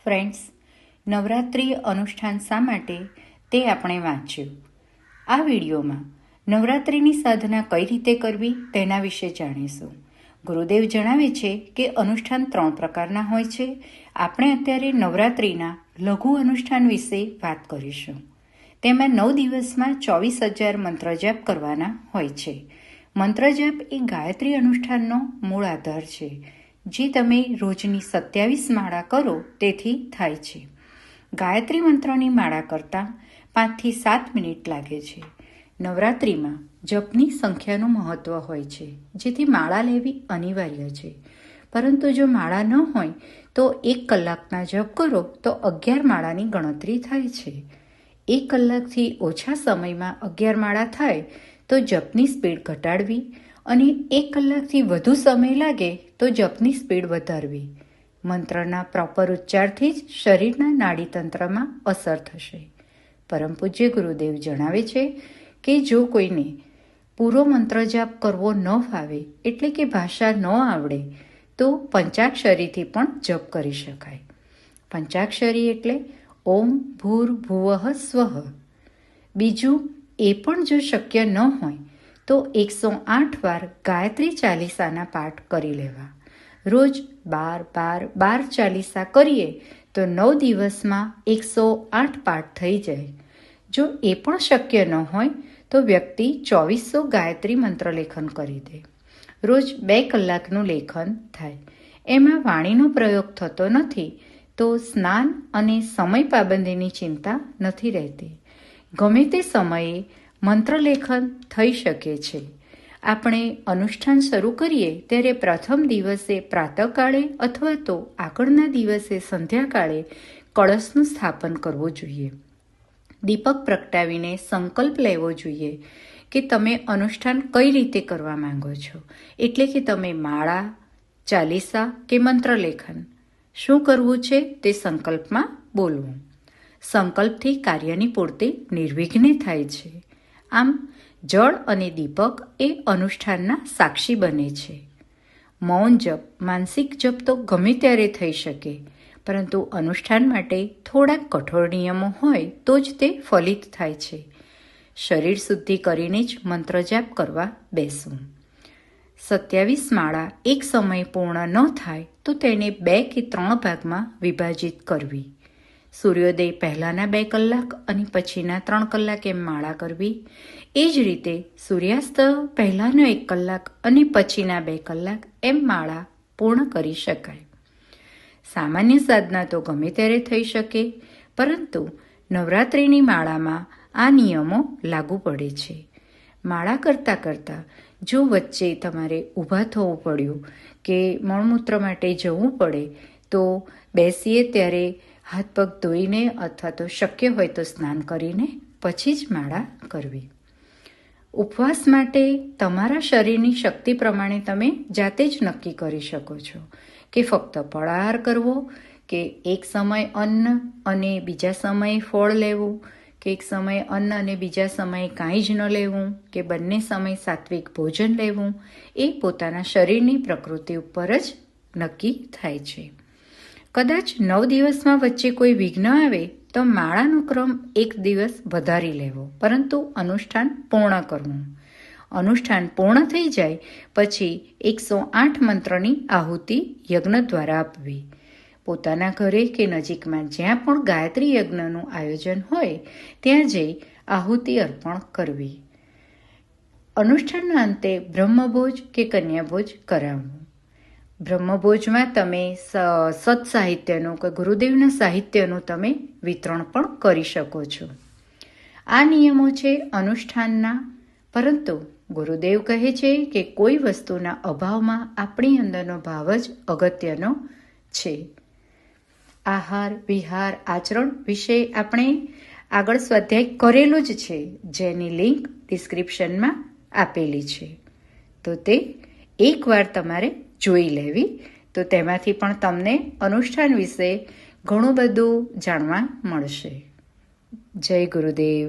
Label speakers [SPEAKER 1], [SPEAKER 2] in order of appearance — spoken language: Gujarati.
[SPEAKER 1] ફ્રેન્ડ્સ, નવરાત્રિ અનુષ્ઠાન શા માટે તે આપણે વાંચ્યું. આ વિડીયોમાં નવરાત્રિની સાધના કઈ રીતે કરવી તેના વિશે જાણીશું. ગુરુદેવ જણાવે છે કે અનુષ્ઠાન 3 પ્રકારના હોય છે. આપણે અત્યારે નવરાત્રિના લઘુ અનુષ્ઠાન વિશે વાત કરીશું. તેમાં 9 દિવસમાં 24,000 મંત્ર જાપ કરવાના હોય છે. મંત્ર જાપ એ ગાયત્રી અનુષ્ઠાનનો મૂળ આધાર છે, જે તમે રોજની 27 માળા કરો તેથી થાય છે. ગાયત્રી મંત્રની માળા કરતાં 5 થી 7 મિનિટ લાગે છે. નવરાત્રિમાં જપની સંખ્યાનું મહત્ત્વ હોય છે, જેથી માળા લેવી અનિવાર્ય છે. પરંતુ જો માળા ન હોય તો 1 કલાકના જપ કરો તો 11 માળાની ગણતરી થાય છે. 1 કલાકથી ઓછા સમયમાં 11 માળા થાય તો જપની સ્પીડ ઘટાડવી અને 1 કલાકથી વધુ સમય લાગે તો જપની સ્પીડ વધારવી. મંત્રના પ્રોપર ઉચ્ચારથી જ શરીરના નાડીતંત્રમાં અસર થશે. પરમ પૂજ્ય ગુરુદેવ જણાવે છે કે જો કોઈને પૂરો મંત્ર જાપ કરવો ન ફાવે, એટલે કે ભાષા ન આવડે, તો પંચાક્ષરીથી પણ જપ કરી શકાય. પંચાક્ષરી એટલે ઓમ ભૂર્ભુવઃ સ્વઃ. બીજું એ પણ જો શક્ય ન હોય તો 108 વાર ગાયત્રી ચાલીસાના પાઠ કરી લેવા. રોજ 12 ચાલીસા કરીએ તો 9 દિવસમાં 108 પાઠ થઈ જાય. જો એ પણ શક્ય ન હોય તો વ્યક્તિ 2400 ગાયત્રી મંત્ર લેખન કરી દે. રોજ 2 કલાકનું લેખન થાય. એમાં વાણીનો પ્રયોગ થતો નથી તો સ્નાન અને સમય પાબંદીની ચિંતા નથી રહેતી. ગમે તે સમયે મંત્રલેખન થઈ શકે છે. આપણે અનુષ્ઠાન શરૂ કરીએ ત્યારે પ્રથમ દિવસે પ્રાતઃકાળે અથવા તો આગળના દિવસે સંધ્યાકાળે કળશનું સ્થાપન કરવું જોઈએ. દીપક પ્રગટાવીને સંકલ્પ લેવો જોઈએ કે તમે અનુષ્ઠાન કઈ રીતે કરવા માંગો છો. એટલે કે તમે માળા, ચાલીસા કે મંત્રલેખન શું કરવું છે તે સંકલ્પમાં બોલવું. સંકલ્પથી કાર્યની પૂર્તિ નિર્વિઘ્ને થાય છે. આમ જળ અને દીપક એ અનુષ્ઠાનના સાક્ષી બને છે. મૌન જપ, માનસિક જપ તો ગમે ત્યારે થઈ શકે, પરંતુ અનુષ્ઠાન માટે થોડાક કઠોર નિયમો હોય તો જ તે ફલિત થાય છે. શરીર શુદ્ધિ કરીને જ મંત્ર જાપ કરવા બેસવું. 27 માળા એક સમય પૂર્ણ ન થાય તો તેને 2 કે 3 ભાગમાં વિભાજિત કરવી. સૂર્યોદય પહેલાંના 2 કલાક અને પછીના 3 કલાક એમ માળા કરવી. એ જ રીતે સૂર્યાસ્ત પહેલાંનો 1 કલાક અને પછીના 2 કલાક એમ માળા પૂર્ણ કરી શકાય. સામાન્ય સાધના તો ગમે ત્યારે થઈ શકે, પરંતુ નવરાત્રિની માળામાં આ નિયમો લાગુ પડે છે. માળા કરતાં જો વચ્ચે તમારે ઊભા થવું પડ્યું કે મળમૂત્ર માટે જવું પડે તો બેસીએ ત્યારે હાથ પગ ધોઈને અથવા તો શક્ય હોય તો સ્નાન કરીને પછી જ માળા કરવી. ઉપવાસ માટે તમારા શરીરની શક્તિ પ્રમાણે તમે જાતે જ નક્કી કરી શકો છો કે ફક્ત ફળાહાર કરવો, કે એક સમય અન્ન અને બીજા સમયે ફળ લેવું, કે એક સમયે અન્ન અને બીજા સમયે કાંઈ જ ન લેવું, કે બંને સમય સાત્વિક ભોજન લેવું. એ પોતાના શરીરની પ્રકૃતિ ઉપર જ નક્કી થાય છે. કદાચ 9 દિવસમાં વચ્ચે કોઈ વિઘ્ન આવે તો માળાનો ક્રમ 1 દિવસ વધારી લેવો, પરંતુ અનુષ્ઠાન પૂર્ણ કરવું. અનુષ્ઠાન પૂર્ણ થઈ જાય પછી 108 મંત્રની આહુતિ યજ્ઞ દ્વારા આપવી. પોતાના ઘરે કે નજીકમાં જ્યાં પણ ગાયત્રી યજ્ઞનું આયોજન હોય ત્યાં જઈ આહુતિ અર્પણ કરવી. અનુષ્ઠાનના અંતે બ્રહ્મભોજ કે કન્યાભોજ કરાવવું. બ્રહ્મભોજમાં તમે સત સાહિત્યનું કે ગુરુદેવના સાહિત્યનું તમે વિતરણ પણ કરી શકો છો. આ નિયમો છે અનુષ્ઠાનના, પરંતુ ગુરુદેવ કહે છે કે કોઈ વસ્તુના અભાવમાં આપણી અંદરનો ભાવ જ અગત્યનો છે. આહાર, વિહાર, આચરણ વિશે આપણે આગળ સ્વાધ્યાય કરેલું જ છે, જેની લિંક ડિસ્ક્રિપ્શનમાં આપેલી છે. તો તે એકવાર તમારે જોઈ લેવી, તો તેમાંથી પણ તમને અનુષ્ઠાન વિશે ઘણું બધું જાણવા મળશે. જય ગુરુદેવ.